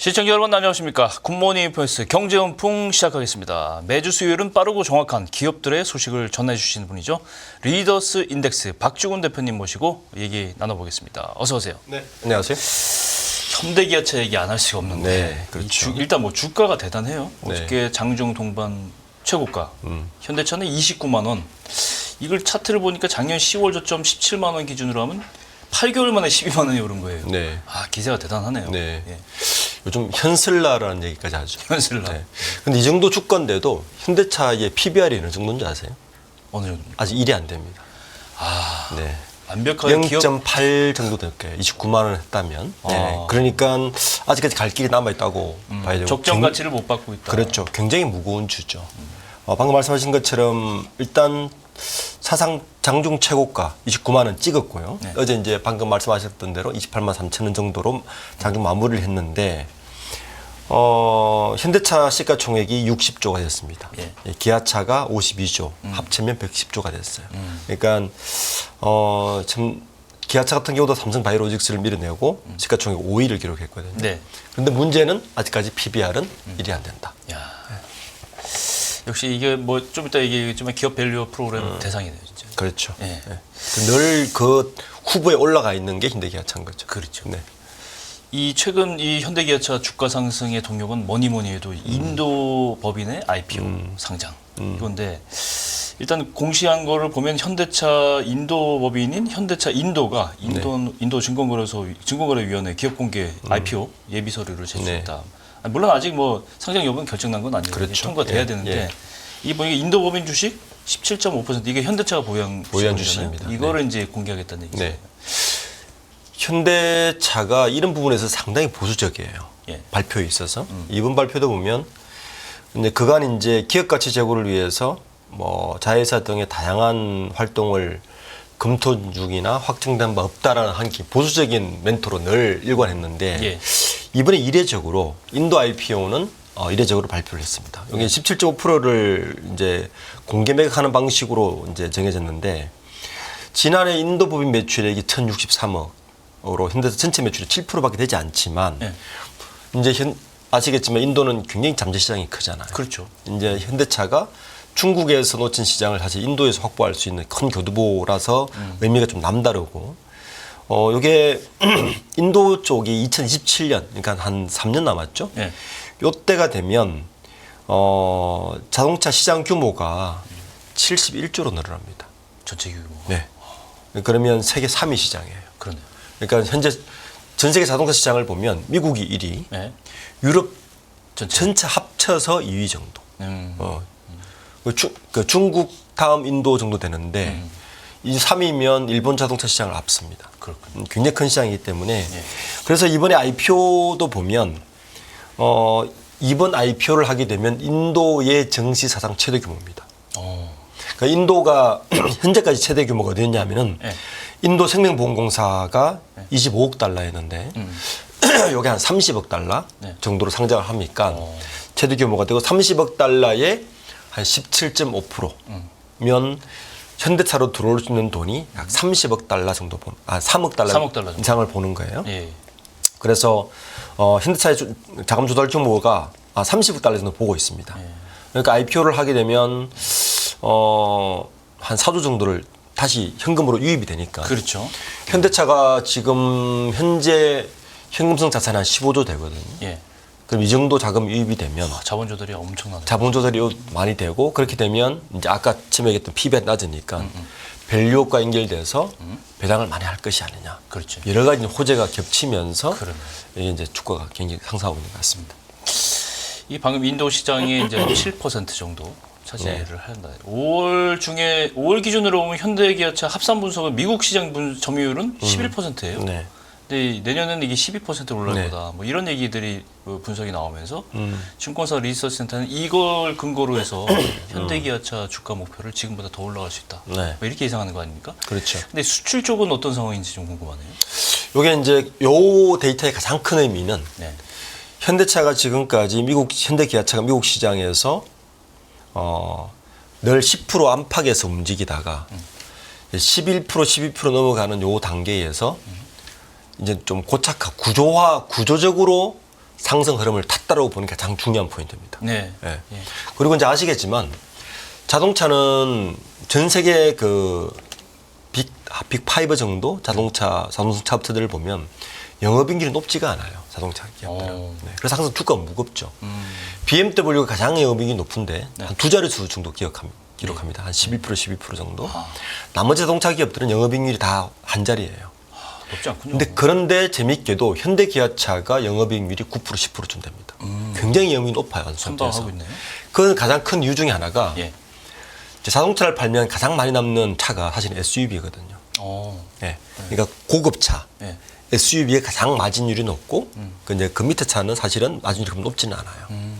시청자 여러분 안녕하십니까. 굿모닝 인포메스 경제연풍 시작하겠습니다. 매주 수요일은 빠르고 정확한 기업들의 소식을 전해주시는 분이죠. 리더스 인덱스 박주근 대표님 모시고 얘기 나눠보겠습니다. 어서 오세요. 네, 안녕하세요. 현대기아차 얘기 안 할 수가 없는데 네, 그렇죠. 일단 뭐 주가가 대단해요. 네. 어저께 장중 동반 최고가 현대차는 29만 원. 이걸 차트를 보니까 작년 10월 저점 17만 원 기준으로 하면 8개월 만에 12만 원이 오른 거예요. 네. 아, 기세가 대단하네요. 네. 예. 요즘 현슬라라는 얘기까지 하죠. 현슬라. 네. 근데 이 정도 주가인데도 현대차의 PBR이 어느 정도인지 아세요? 어느 정도? 아직 1이 안 됩니다. 아, 네. 완벽하게 기업 0.8 정도 될 거예요. 29만 원을 했다면. 네. 그러니까 아직까지 갈 길이 남아 있다고 봐야 되고. 적정 가치를 못 받고 있다. 그렇죠. 굉장히 무거운 주죠. 방금 말씀하신 것처럼 일단 사상 장중 최고가 29만 원 찍었고요. 네. 어제 이제 방금 말씀하셨던 대로 28만 3천 원 정도로 장중 마무리를 했는데 현대차 시가총액이 60조가 됐습니다. 예. 기아차가 52조, 합치면 110조가 됐어요. 그러니까 참 기아차 같은 경우도 삼성 바이오로직스를 밀어내고 시가총액 5위를 기록했거든요. 네. 그런데 문제는 아직까지 PBR은 1이 안 된다. 야. 역시 이게 뭐 좀 이따 얘기했지만 기업 밸류 프로그램 대상이네요, 진짜. 그렇죠. 예. 늘 그 후보에 올라가 있는 게 현대기아차인 거죠. 그렇죠. 네. 이 최근 이 현대기아차 주가 상승의 동력은 뭐니 해도 인도 법인의 IPO 상장 이건데 일단 공시한 거를 보면 현대차 인도 법인인 현대차 인도가 인도 증권거래위원회 기업공개 IPO 예비 서류를 제출했다. 물론 아직 뭐 상장 여부는 결정난 건 아니고 그렇죠. 통과돼야 예, 되는데 예. 이 보니까 인도 법인 주식 17.5% 이게 현대차가 보유한 주식입니다. 이거를 이제 공개하겠다는 얘기죠. 네. 현대차가 이런 부분에서 상당히 보수적이에요. 예. 발표에 있어서 이번 발표도 보면 이제 그간 이제 기업 가치 제고를 위해서 뭐 자회사 등의 다양한 활동을 검토 중이나 확정된 바 없다라는 한 보수적인 멘토로 늘 일관했는데 예. 이번에 이례적으로 인도 IPO는 이례적으로 발표를 했습니다. 여기 17.5%를 이제 공개 매각하는 방식으로 이제 정해졌는데 지난해 인도 법인 매출액이 1,063억으로 현대차 전체 매출이 7%밖에 되지 않지만 예. 이제 아시겠지만 인도는 굉장히 잠재 시장이 크잖아요. 그렇죠. 이제 현대차가 중국에서 놓친 시장을 사실 인도에서 확보할 수 있는 큰 교두보라서 의미가 좀 남다르고 요게 인도 쪽이 2027년 그러니까 한 3년 남았죠. 예. 요때가 되면 자동차 시장 규모가 71조로 늘어납니다. 전체 규모. 네. 그러면 세계 3위 시장이에요. 그러네요. 그러니까 현재 전 세계 자동차 시장을 보면 미국이 1위, 네. 유럽 전체. 전체 합쳐서 2위 정도. 음. 그 중국 다음 인도 정도 되는데 이 3위면 일본 자동차 시장을 앞섭니다. 그렇군요. 굉장히 큰 시장이기 때문에 예. 그래서 이번에 IPO도 보면 이번 IPO를 하게 되면 인도의 정시 사상 최대 규모입니다. 그러니까 인도가 현재까지 최대 규모가 어디였냐면은 예. 인도 생명보험공사가 25억 달러였는데 요게 한 30억 달러 네. 정도로 상장을 하니까 최대 규모가 되고 30억 달러에 한 17.5%면 현대차로 들어올 수 있는 돈이 약 30억 달러 정도 3억 달러, 3억 달러 정도. 이상을 보는 거예요. 예. 그래서 현대차의 자금 조달 규모가 30억 달러 정도 보고 있습니다. 예. 그러니까 IPO를 하게 되면 한 4조 정도를 다시 현금으로 유입이 되니까. 그렇죠. 현대차가 지금 현재 현금성 자산이 한 15조 되거든요. 예. 그럼 이 정도 자금 유입이 되면 자본 조달이 엄청나네요. 자본 조달이 많이 되고 그렇게 되면 이제 아까 처음에 얘기했던 PBR이 낮으니까 밸류업과 연결돼서 배당을 많이 할 것이 아니냐. 그렇죠. 여러 가지 호재가 겹치면서 그러네. 이게 이제 주가가 굉장히 상승하고 있는 것 같습니다. 이 방금 인도 시장이 이제 7% 정도 차지를 한다. 5월 기준으로 보면 현대기아차 합산 분석은 미국 시장 점유율은 11%예요. 네. 근데 내년에는 이게 12% 올라갈 네. 거다. 뭐 이런 얘기들이 분석이 나오면서 증권사 리서치 센터는 이걸 근거로 해서 현대기아차 주가 목표를 지금보다 더 올라갈 수 있다. 네. 뭐 이렇게 예상하는 거 아닙니까? 그렇죠. 근데 수출 쪽은 어떤 상황인지 좀 궁금하네요. 요게 이제 요 데이터의 가장 큰 의미는 네. 현대차가 지금까지 현대기아차가 미국 시장에서 늘 10% 안팎에서 움직이다가 11%, 12% 넘어가는 요 단계에서 이제 좀 고착화, 구조적으로 상승 흐름을 탔다라고 보는 게 가장 중요한 포인트입니다. 네. 예. 예. 그리고 이제 아시겠지만 자동차는 전 세계 그 빅5 정도 자동차 업체들을 보면 영업이익률이 높지가 않아요. 자동차 기업들은. 네. 그래서 항상 주가가 무겁죠. BMW가 가장 영업이익이 높은데 네. 한 두 자릿수 정도 기록합니다. 한 11% 정도. 나머지 자동차 기업들은 영업이익률이 다 한 자리예요. 높지 않군요. 그런데 재밌게도 현대기아차가 영업이익률이 9% 10%쯤 됩니다. 굉장히 영업이익이 높아요. 선방하고 있네요. 그건 가장 큰 이유 중에 하나가 예. 이제 자동차를 팔면 가장 많이 남는 차가 사실 SUV거든요. 예. 그러니까 고급차. 예. SUV에 가장 마진율이 높고 그 밑에 차는 사실은 마진율이 그렇게 높지는 않아요.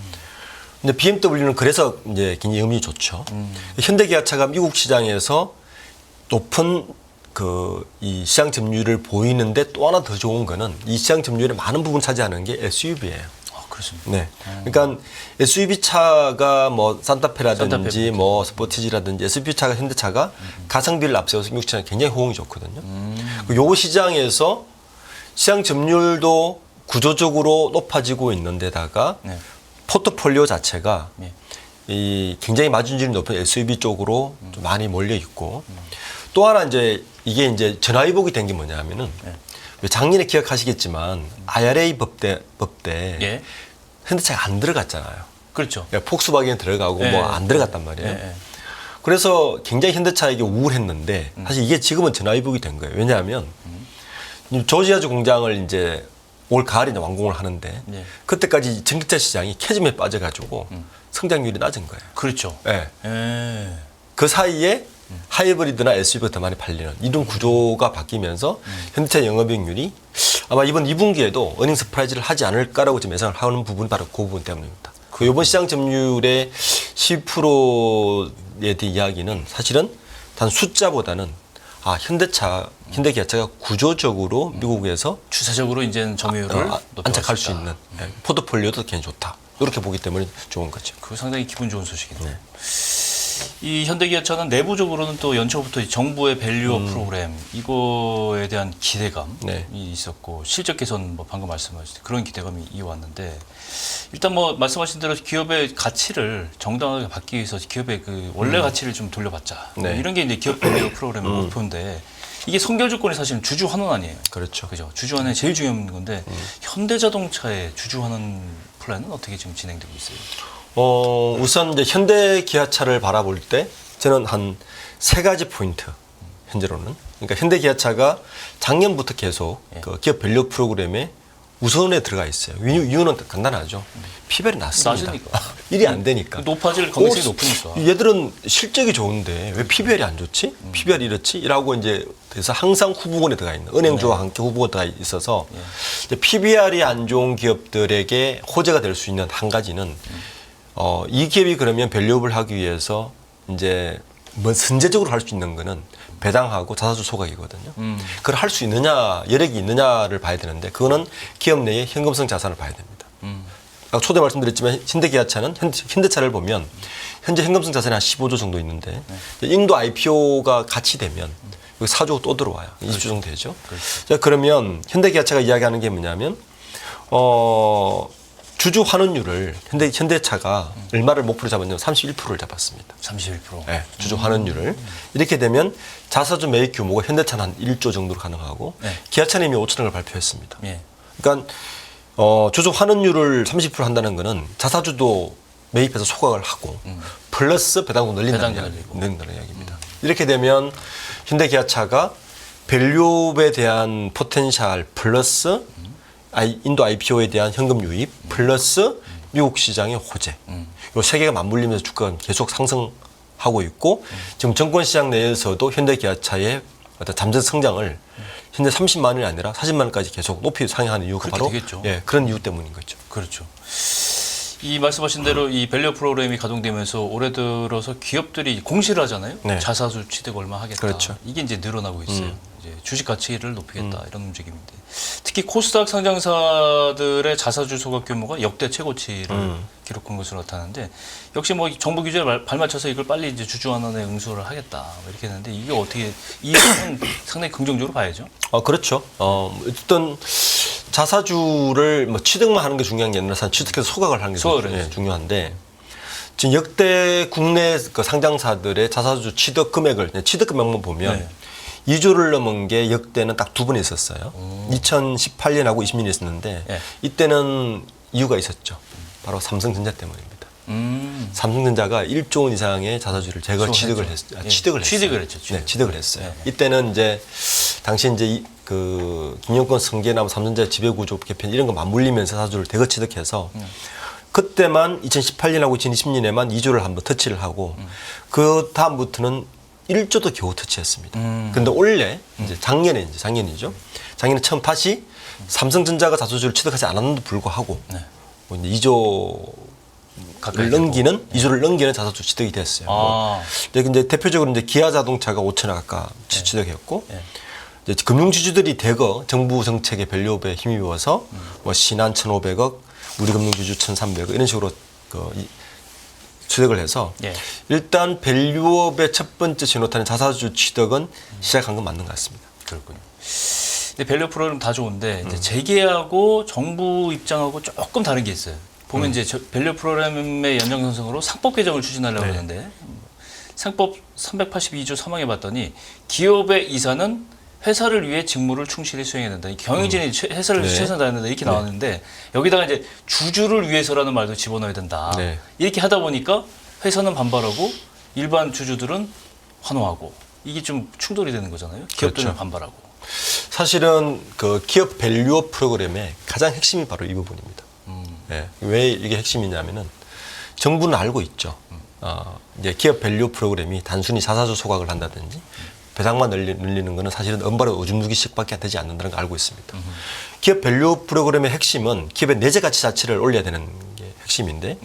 근데 BMW는 그래서 이제 굉장히 영업이익이 좋죠. 현대기아차가 미국 시장에서 높은 이 시장 점유율을 보이는데 또 하나 더 좋은 거는 이 시장 점유율의 많은 부분 차지하는 게 SUV예요. 아, 그렇습니다. 네. 그러니까 SUV 차가 뭐 산타페라든지 뭐 스포티지라든지 SUV 차가 현대차가 가성비를 앞세워서 미국 시장에 굉장히 호응이 좋거든요. 요 시장에서 시장 점유율도 구조적으로 높아지고 있는데다가 네. 포트폴리오 자체가 예. 이 굉장히 마진율이 높은 SUV 쪽으로 좀 많이 몰려 있고 또 하나 이제 이게 이제 전화위복이 된 게 뭐냐면은 작년에 기억하시겠지만 IRA 법대 예. 현대차가 안 들어갔잖아요. 그렇죠. 그러니까 폭스바겐 들어가고 예. 뭐 안 들어갔단 말이에요. 예. 그래서 굉장히 현대차에게 우울했는데 사실 이게 지금은 전화위복이 된 거예요. 왜냐하면 조지아주 공장을 이제 올 가을에 이제 완공을 하는데 예. 그때까지 전기차 시장이 캐즘에 빠져가지고 성장률이 낮은 거예요. 그렇죠. 예. 예. 그 사이에 하이브리드나 SUV가 더 많이 팔리는 이런 구조가 바뀌면서 현대차 영업이익률이 아마 이번 2분기에도 어닝 서프라이즈를 하지 않을까라고 지금 예상을 하는 부분이 바로 그 부분 때문입니다. 그 이번 시장 점유율의 10%에 대한 이야기는 사실은 단 숫자보다는 현대기아차가 구조적으로 미국에서 추세적으로 이제는 점유율을 안착할 높여갈 수 있다. 있는 포트폴리오도 굉장히 좋다. 이렇게 보기 때문에 좋은 거죠. 그거 상당히 기분 좋은 소식이네요. 네. 이 현대기아차는 내부적으로는 또 연초부터 정부의 밸류업 프로그램 이거에 대한 기대감이 네. 있었고 실적 개선 뭐 방금 말씀하신 그런 기대감이 이어왔는데 일단 뭐 말씀하신 대로 기업의 가치를 정당하게 받기 위해서 기업의 그 원래 가치를 좀 돌려받자 네. 이런 게 이제 기업 밸류업 프로그램의 목표인데 이게 선결 조건이 사실은 주주 환원 아니에요. 그렇죠. 그죠? 주주 환원이 제일 중요한 건데 현대자동차의 주주 환원 플랜은 어떻게 지금 진행되고 있어요? 우선 이제 현대기아차를 바라볼 때 저는 한 세 가지 포인트 현재로는 그러니까 현대기아차가 작년부터 계속 그 기업 밸류 프로그램에 우선에 들어가 있어요. 이유는 간단하죠. 피별이 낮습니다. 낮으니까. 일이 안 되니까. 높아질 가능성이 높으니까. 얘들은 실적이 좋은데 왜 피별이 안 좋지? 피별이 이렇지? 이라고 이제 그래서 항상 후보군에 들어가 있는 은행주와 함께 후보가 들어가 있어서 이제 PBR이 안 좋은 기업들에게 호재가 될 수 있는 한 가지는 이 기업이 그러면 밸류업을 하기 위해서 이제 뭐 선제적으로 할 수 있는 거는 배당하고 자사주 소각이거든요. 그걸 할 수 있느냐, 여력이 있느냐를 봐야 되는데 그거는 기업 내의 현금성 자산을 봐야 됩니다. 아까 초대 말씀드렸지만 현대기아차는 현대차를 보면 현재 현금성 자산이 한 15조 정도 있는데 인도 IPO가 같이 되면 여기 4조 또 들어와요. 20조 정도 되죠. 자, 그러면 현대기아차가 이야기하는 게 뭐냐면 주주 환원율을 현대차가 얼마를 목표로 잡았냐면 31%를 잡았습니다. 31%. 네, 주주 환원율을. 이렇게 되면 자사주 매입 규모가 현대차는 한 1조 정도로 가능하고 네. 기아차는 이미 5천억을 발표했습니다. 예. 그러니까 주주 환원율을 30% 한다는 거는 자사주도 매입해서 소각을 하고 플러스 배당도 늘린다는 이야기입니다. 이렇게 되면 현대기아차가 밸류업에 대한 포텐셜 플러스 인도 IPO에 대한 현금 유입 플러스 미국 시장의 호재 이 세 개가 맞물리면서 주가가 계속 상승하고 있고 지금 정권 시장 내에서도 현대기아차의 어떤 잠재 성장을 현재 30만 원이 아니라 40만 원까지 계속 높이 상향하는 이유가 바로 되겠죠. 그런 이유 때문인 거죠. 그렇죠. 이 말씀하신 대로 이 밸류 프로그램이 가동되면서 올해 들어서 기업들이 공시를 하잖아요. 네. 자사주 취득 얼마 하겠다. 그렇죠. 이게 이제 늘어나고 있어요. 이제 주식 가치를 높이겠다 이런 움직임인데 특히 코스닥 상장사들의 자사주 소각 규모가 역대 최고치를 기록한 것으로 나타나는데 역시 뭐 정부 규제에 발맞춰서 이걸 빨리 이제 주주환원에 응수를 하겠다 뭐 이렇게 했는데 이게 어떻게 이 부분은 상당히 긍정적으로 봐야죠. 그렇죠. 어떤 자사주를 뭐 취득만 하는 게 중요한 게 아니라 취득해서 소각을 하는 게 중요한데 지금 역대 국내 그 상장사들의 자사주 취득 금액을 취득 금액만 보면 2조를 넘은 게 역대는 딱 두 번 있었어요. 2018년하고 20년이 있었는데 이때는 이유가 있었죠. 바로 삼성전자 때문입니다. 삼성전자가 1조 원 이상의 자사주를 취득을 했어요. 취득을 했어요. 이때는 이제 당시 이제 그 김영권 승계나 삼성전자 지배구조 개편 이런 거 맞물리면서 자사주를 대거 취득해서 그때만 2018년하고 2020년에만 2조를 한번 터치를 하고 그 다음부터는 1조도 겨우 터치했습니다. 그런데 올해 이제 작년이죠. 작년에 처음 다시 삼성전자가 자사주를 취득하지 않았는데도 불구하고 뭐 이제 2조를 넘기는 자사주 취득이 됐어요. 이제 대표적으로 이제 기아자동차가 5천억 가까 취득했고 이제 금융주주들이 대거 정부 정책의 밸류업에 힘입어서 뭐 신한 1,500억, 우리금융주주 1,300억 이런 식으로 취득을 해서 일단 밸류업의 첫 번째 신호탄인 자사주 취득은 시작한 건 맞는 것 같습니다. 그렇군요. 근데 밸류 프로그램 다 좋은데 이제 재계하고 정부 입장하고 조금 다른 게 있어요. 보면 이제 밸류 프로그램의 연장선상으로 상법 개정을 추진하려고 하는데 상법 382조 3항에 봤더니 기업의 이사는 회사를 위해 직무를 충실히 수행해야 된다. 경영진이 회사를 위해서 최선을 다해야 된다. 이렇게 나왔는데 여기다가 이제 주주를 위해서라는 말도 집어넣어야 된다. 이렇게 하다 보니까 회사는 반발하고 일반 주주들은 환호하고 이게 좀 충돌이 되는 거잖아요. 기업들은 반발하고. 사실은 그 기업 밸류업 프로그램의 가장 핵심이 바로 이 부분입니다. 왜 이게 핵심이냐면은 정부는 알고 있죠. 이제 기업 밸류 프로그램이 단순히 자사주 소각을 한다든지 배당만 늘리는 거는 사실은 은발의 오줌 누기식밖에 되지 않는다는 걸 알고 있습니다. 기업 밸류 프로그램의 핵심은 기업의 내재 가치 자체를 올려야 되는 게 핵심인데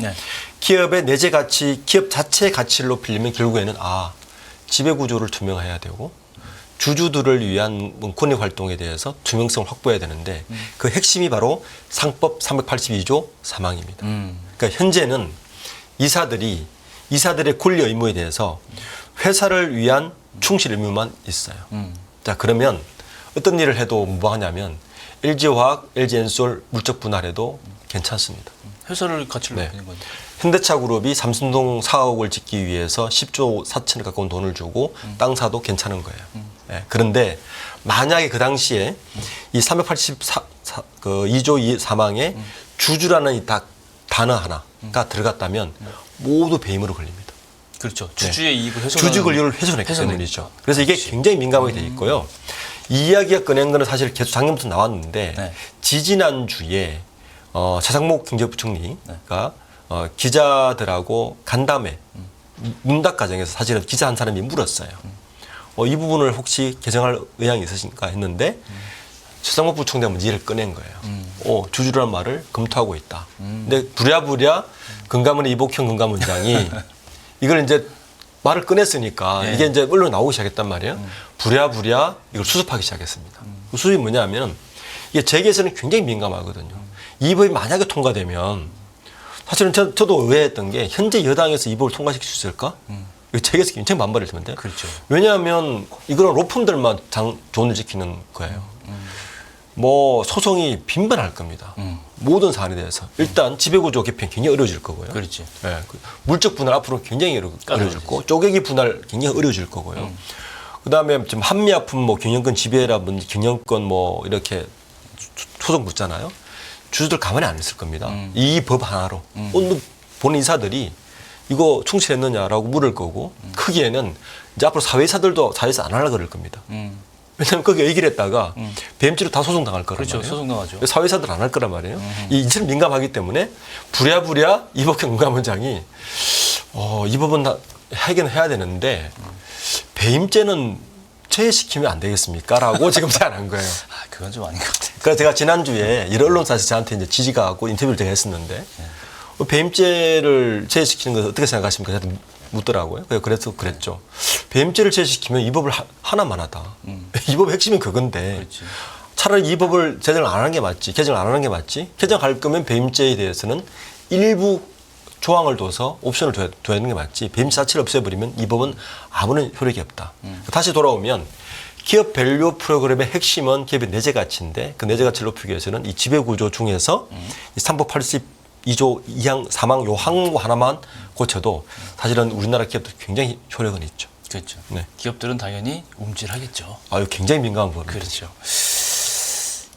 기업의 내재 가치, 기업 자체의 가치를 높이려면 결국에는 지배 구조를 투명해야 되고 주주들을 위한 권익 활동에 대해서 투명성을 확보해야 되는데 그 핵심이 바로 상법 382조 3항입니다. 그러니까 현재는 이사들의 권리 의무에 대해서 회사를 위한 충실 의무만 있어요. 자, 그러면 어떤 일을 해도 뭐 하냐면 LG화학, LG엔솔 물적 분할해도 괜찮습니다. 회사를 가치를 높이는 건데. 현대차 그룹이 삼순동 사옥을 짓기 위해서 10조 4천에 가까운 돈을 주고 땅 사도 괜찮은 거예요. 그런데 만약에 그 당시에 이 382조 3항에 주주라는 이 단어 하나가 들어갔다면 모두 배임으로 걸립니다. 그렇죠. 주주의 이익을 훼손하는. 주주 권리를 훼손했기 때문이죠. 그래서 이게 굉장히 민감하게 돼 있고요. 이 이야기가 꺼낸 거는 사실 계속 작년부터 나왔는데 지지난주에 차상목 경제부총리가 기자들하고 간담회 문답 과정에서 사실은 기자 한 사람이 물었어요. 이 부분을 혹시 개정할 의향이 있으신가 했는데 차상목 부총리가 문제를 꺼낸 거예요. 주주라는 말을 검토하고 있다. 근데 부랴부랴 금감원의 이복형 금감원장이 이걸 이제 말을 꺼냈으니까 이게 이제 언론에 나오기 시작했단 말이에요. 부랴부랴 이걸 수습하기 시작했습니다. 그 수습이 뭐냐면은 이게 재계에서는 굉장히 민감하거든요. 이 법이 만약에 통과되면 사실은 저도 의외했던 게 현재 여당에서 이 법을 통과시킬 수 있을까? 이거 재계에서 굉장히 반발을 했는데. 그렇죠. 왜냐하면 이거는 로펌들만 존을 지키는 거예요. 뭐 소송이 빈번할 겁니다. 모든 사안에 대해서 일단 지배구조 개편 굉장히 어려워질 거고요. 그렇지. 물적 분할 앞으로 굉장히 어려워질 거고 쪼개기 분할 굉장히 어려워질 거고요. 그다음에 지금 한미약품 뭐 경영권 지배라든지 경영권 뭐 이렇게 소송 붙잖아요. 주주들 가만히 안 있을 겁니다. 이 법 하나로 본인 이사들이 이거 충실했느냐라고 물을 거고 크기에는 이제 앞으로 사회이사들도 사회에서 안 하려고 그럴 겁니다. 왜냐하면 거기 얘기를 했다가 배임죄로 다 소송당할 거란 그렇죠. 말이에요. 소송당하죠. 사회사들 안 할 거란 말이에요. 이처럼 민감하기 때문에 부랴부랴 이복형 금감원장이 이 법은 다 해결해야 되는데 배임죄는 처해시키면 안 되겠습니까? 라고 지금 제안한 거예요. 그건 좀 아닌 것 같아요. 그래서 제가 지난주에 여러 언론사에서 저한테 이제 지지가 하고 인터뷰를 제가 했었는데 배임죄를 처해시키는 것을 어떻게 생각하십니까? 묻더라고요. 그래서 그랬죠. 배임죄를 제시키면 이 법을 하나만 하다. 이 법의 핵심은 그건데 그렇지. 차라리 이 법을 제정을 안 하는 게 맞지. 개정을 안 하는 게 맞지. 개정할 거면 배임죄에 대해서는 일부 조항을 둬서 옵션을 둬야 되는 게 맞지. 배임죄 자체를 없애버리면 이 법은 아무런 효력이 없다. 다시 돌아오면 기업 밸류 프로그램의 핵심은 기업의 내재 가치인데 그 내재 가치를 높이기 위해서는 이 지배구조 중에서 이 3법 82조 2항 3항 요 항구 하나만 고쳐도 사실은 우리나라 기업들 굉장히 효력은 있죠. 그렇죠. 네. 기업들은 당연히 움찔하겠죠. 아유 굉장히 민감한 법입니다. 그렇죠.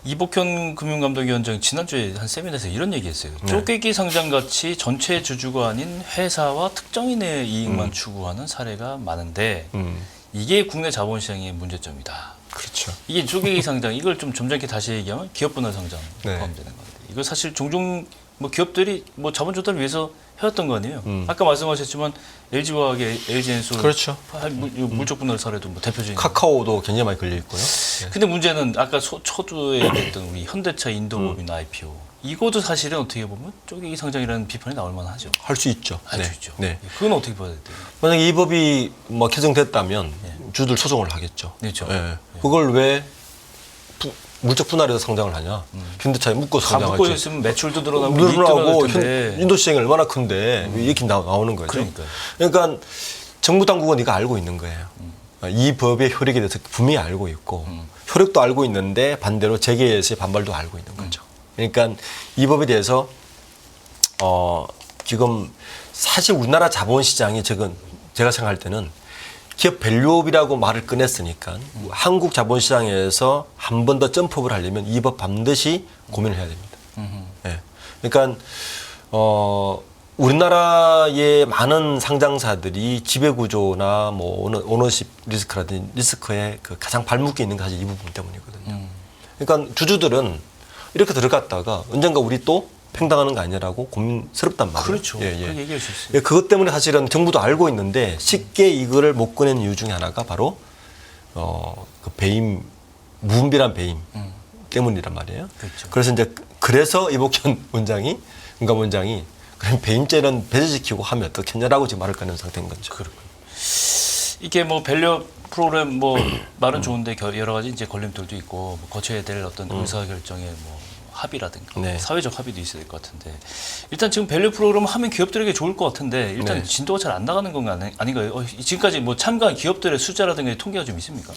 이복현 금융감독위원장이 지난주에 한 세미나에서 이런 얘기했어요. 쪼개기 상장 가치 전체 주주가 아닌 회사와 특정인의 이익만 추구하는 사례가 많은데 이게 국내 자본시장의 문제점이다. 그렇죠. 이게 쪼개기 상장 이걸 좀 점잖게 다시 얘기하면 기업 분할 상장 네. 포함되는 건데 이거 사실 종종 뭐 기업들이 뭐 자본 조달을 위해서 해왔던 거 아니에요. 아까 말씀하셨지만 LG화학의 LG엔솔 그렇죠. 물적 분할 사례도 뭐 대표적인. 카카오도 굉장히 많이 걸려 있고요. 네. 근데 문제는 아까 초두에 얘기했던 우리 현대차 인도법인 IPO 이것도 사실은 어떻게 보면 쪼개기 상장이라는 비판이 나올 만하죠. 할 수 있죠. 할 수 있죠. 네. 그건 어떻게 봐야 돼요? 만약에 이 법이 뭐 개정됐다면 주들 소송을 하겠죠. 그렇죠. 예. 그걸 왜 물적 분할해서 상장을 하냐? 현대차에 묶어서 다 상장하지. 묶고 있으면 매출도 늘어나고 늘어나고 이익도 텐데. 인도 시장이 얼마나 큰데 이렇게 나오는 거죠. 그러니까요. 그러니까 정부 당국은 이거 알고 있는 거예요. 이 법의 효력에 대해서 분명히 알고 있고 효력도 알고 있는데 반대로 재계에서의 반발도 알고 있는 거죠. 그러니까 이 법에 대해서 지금 사실 우리나라 자본시장이 제가 생각할 때는 기업 밸류업이라고 말을 꺼냈으니까 한국 자본시장에서 한 번 더 점프업을 하려면 이 법 반드시 고민을 해야 됩니다. 예. 그러니까 우리나라의 많은 상장사들이 지배구조나 뭐 오너십 리스크라든지 리스크에 그 가장 발목이 있는 게 사실 이 부분 때문이거든요. 그러니까 주주들은 이렇게 들어갔다가 언젠가 우리 또 팽당하는 거 아니냐라고 고민스럽단 말이에요. 그렇죠. 그렇게 얘기할 수 있어요. 예, 그것 때문에 사실은 정부도 알고 있는데 쉽게 이거를 못 꺼낸 이유 중에 하나가 바로 그 배임 무분별한 배임 때문이란 말이에요. 그렇죠. 그래서 이제 그래서 이복현 금감원장이 그럼 배임죄는 배제시키고 하면 어떻겠냐라고 지금 말을 꺼낸 상태인 거죠. 그렇군요. 이게 뭐 밸류 프로그램 뭐 말은 좋은데 여러 가지 이제 걸림돌도 있고 뭐 거쳐야 될 어떤 의사 결정의 뭐 합의라든가 네. 사회적 합의도 있어야 될 것 같은데 일단 지금 밸류 프로그램 하면 기업들에게 좋을 것 같은데 일단 네. 진도가 잘 안 나가는 건 아닌가요? 지금까지 뭐 참가한 기업들의 숫자라든가 통계가 좀 있습니까?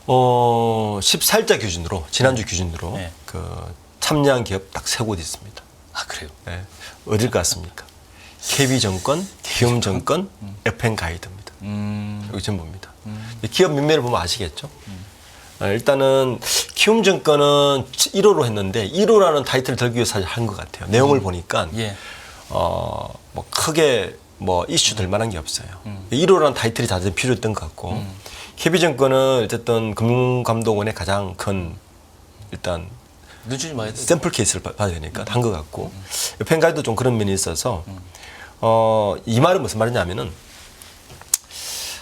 14일자 기준으로 지난주 기준으로 네. 그 참여한 기업 딱 세 곳 있습니다. 아 그래요? 네. 어딜 것 같습니까? KB증권, 기움증권, FN가이드입니다. 여기 전부입니다. 기업 민매를 보면 아시겠죠? 일단은 키움증권은 1호로 했는데 1호라는 타이틀을 들기 위해서 한 것 같아요. 내용을 보니까 예. 뭐 크게 뭐 이슈 될 만한 게 없어요. 1호라는 타이틀이 자주 필요했던 것 같고 KB증권은 어쨌든 금융감독원의 가장 큰 일단 눈치 좀 봐야 돼. 샘플 케이스를 봐야 되니까 한 것 같고 펜가이도 좀 그런 면이 있어서 이 말은 무슨 말이냐면은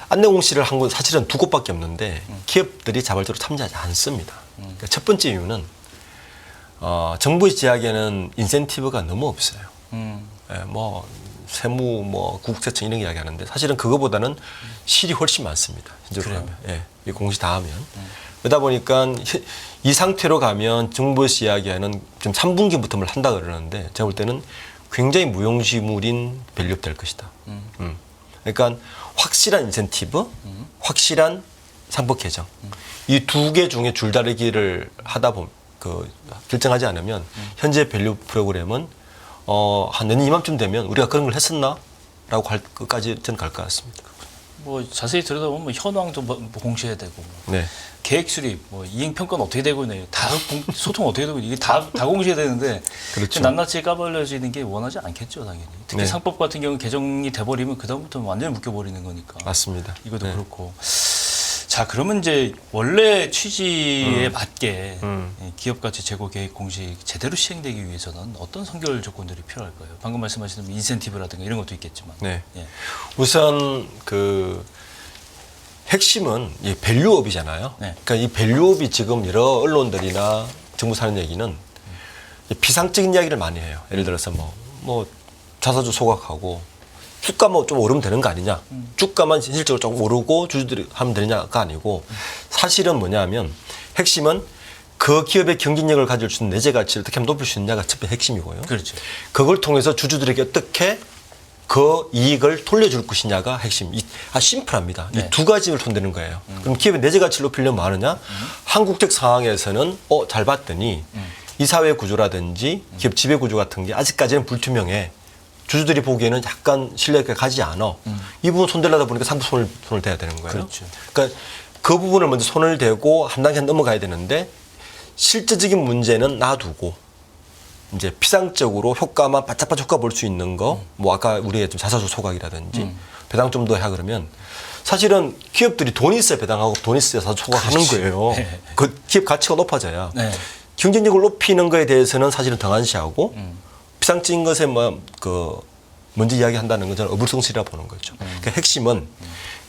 안내 공시를 한 곳 사실은 두 곳밖에 없는데 기업들이 자발적으로 참여하지 않습니다. 그러니까 첫 번째 이유는 정부의 제약에는 인센티브가 너무 없어요. 예, 뭐 세무, 뭐 국세청 이런 이야기하는데 사실은 그거보다는 실이 훨씬 많습니다. 현재로 가면, 이 공시 다 하면 그러다 보니까 이 상태로 가면 정부에서 이야기하는 좀 3분기부터 한다 그러는데 제가 볼 때는 굉장히 무용지물인 밸류업 될 것이다. 그러니까 확실한 인센티브, 확실한 상법 개정 이 두 개 중에 줄다리기를 하다 보면 결정하지 않으면 현재 밸류 프로그램은 한 내년 이맘쯤 되면 우리가 그런 걸 했었나? 라고 할 것까지 저는 갈 것 같습니다. 뭐 자세히 들여다보면 뭐 현황도 뭐 공시해야 되고 네. 계획 수립, 뭐 이행 평가는 어떻게 되고 있나요? 다 소통 어떻게 되고 이게 다 공시해야 되는데 그렇죠. 낱낱이 까발려지는 게 원하지 않겠죠, 당연히. 특히 네. 상법 같은 경우 개정이 돼버리면 그 다음부터는 완전히 묶여버리는 거니까. 맞습니다. 이것도 네. 그렇고. 자, 그러면 이제 원래 취지에 맞게 기업 가치 제고 계획 공시 제대로 시행되기 위해서는 어떤 선결 조건들이 필요할까요? 방금 말씀하신 인센티브라든가 이런 것도 있겠지만. 네. 예. 우선 그 핵심은 이 밸류업이잖아요. 네. 그러니까 이 밸류업이 지금 여러 언론들이나 정부 사는 얘기는 비상적인 이야기를 많이 해요. 예를 들어서 뭐 자사주 소각하고 주가만 좀 오르면 되는 거 아니냐. 주가만 실질적으로 조금 오르고 주주들이 하면 되느냐가 아니고 사실은 뭐냐면 핵심은 그 기업의 경쟁력을 가질 수 있는 내재 가치를 어떻게 하면 높일 수 있느냐가 첫 번째 핵심이고요. 그렇죠. 그걸 통해서 주주들에게 어떻게 그 이익을 돌려줄 것이냐가 핵심. 심플합니다. 네. 이 두 가지를 손대는 거예요. 그럼 기업의 내재 가치를 높이려면 뭐 하느냐? 한국적 상황에서는 잘 봤더니 이사회 구조라든지 기업 지배 구조 같은 게 아직까지는 불투명해. 주주들이 보기에는 약간 신뢰가 가지 않아. 이 부분 손대려다 보니까 상부 손을 대야 되는 거예요. 그렇죠. 그러니까 그 부분을 먼저 손을 대고 한 단계 넘어가야 되는데 실질적인 문제는 놔두고 이제 피상적으로 효과만 바짝바짝 효과 볼 수 있는 거, 뭐 아까 우리가 좀 자사주 소각이라든지 배당 좀 더 해 그러면 사실은 기업들이 돈이 있어야 배당하고 돈이 있어야 자사주 소각하는 그렇지. 거예요. 네. 그 기업 가치가 높아져야 네. 경쟁력을 높이는 거에 대해서는 사실은 등한시하고 피상적인 것에 먼저 이야기한다는 건 저는 어불성설이라 보는 거죠. 그러니까 핵심은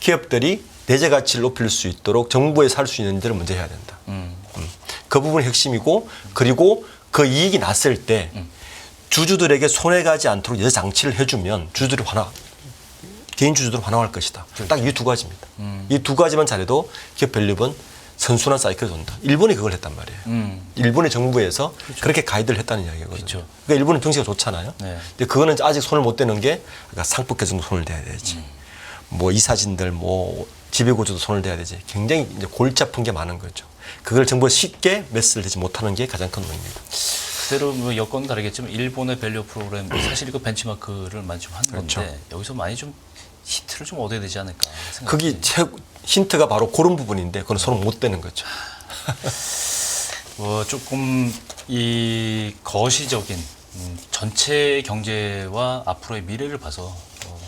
기업들이 내재 가치를 높일 수 있도록 정부에서 할 수 있는 일을 먼저 해야 된다. 그 부분이 핵심이고 그리고 그 이익이 났을 때 주주들에게 손해가지 않도록 여러 장치를 해주면 주주들이 개인 주주들은 환호할 것이다. 딱 이 두 가지입니다. 이 두 가지만 잘해도 기업 밸류는 선순환 사이클이 돈다. 일본이 그걸 했단 말이에요. 일본의 정부에서 그렇게 가이드를 했다는 이야기거든요. 그렇죠. 그러니까 일본은 정치가 좋잖아요. 네. 근데 그거는 아직 손을 못 대는 게 그러니까 상법계 정도 손을 대야 되지. 뭐 이사진들 뭐 지배구조도 손을 대야 되지. 굉장히 이제 골치 아픈 게 많은 거죠. 그걸 정부가 쉽게 메스를 대지 못하는 게 가장 큰 원인입니다. 그대로 뭐 여건은 다르겠지만 일본의 밸류 프로그램 사실 이거 벤치마크를 많이 좀 하는 그렇죠. 건데 여기서 많이 좀 히트를 좀 얻어야 되지 않을까 생각합니다. 그게 힌트가 바로 그런 부분인데 그건 서로 못 되는 거죠. 조금 이 거시적인 전체 경제와 앞으로의 미래를 봐서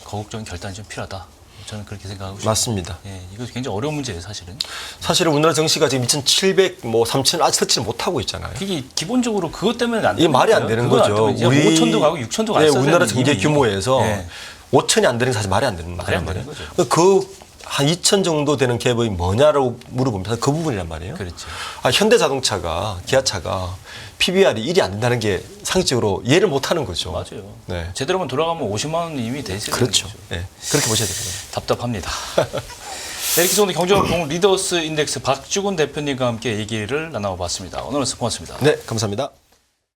거국적인 결단이 좀 필요하다. 저는 그렇게 생각하고 싶습니다. 맞습니다. 예, 이거 굉장히 어려운 문제예요, 사실은. 사실은 우리나라 정시가 지금 2,700, 3,000 아직 터치를 못 하고 있잖아요. 이게 기본적으로 그것 때문에 안 이게 되는 말이 안 거예요. 되는 그건 안 거죠. 되면 이제 5천도 가고 6천도 가고 우리나라 경제 규모에서 예. 5천이 안 되는 게 사실 말이 안 되는 말이 안 거란 되는 말이에요. 거죠. 그 한 2천 정도 되는 기업이 뭐냐라고 물어보면 그 부분이란 말이에요. 그렇죠. 현대자동차가 기아차가 PBR이 1이 안 된다는 게 상식적으로 이해를 못 하는 거죠. 맞아요. 네. 제대로만 돌아가면 50만 원 이미 돼 있어요. 그렇죠. 네. 그렇게 보셔야 됩니다. 답답합니다. 네, 이렇게 해서 오늘 경제활동 리더스 인덱스 박주근 대표님과 함께 얘기를 나눠봤습니다. 오늘은 고맙습니다. 네, 감사합니다.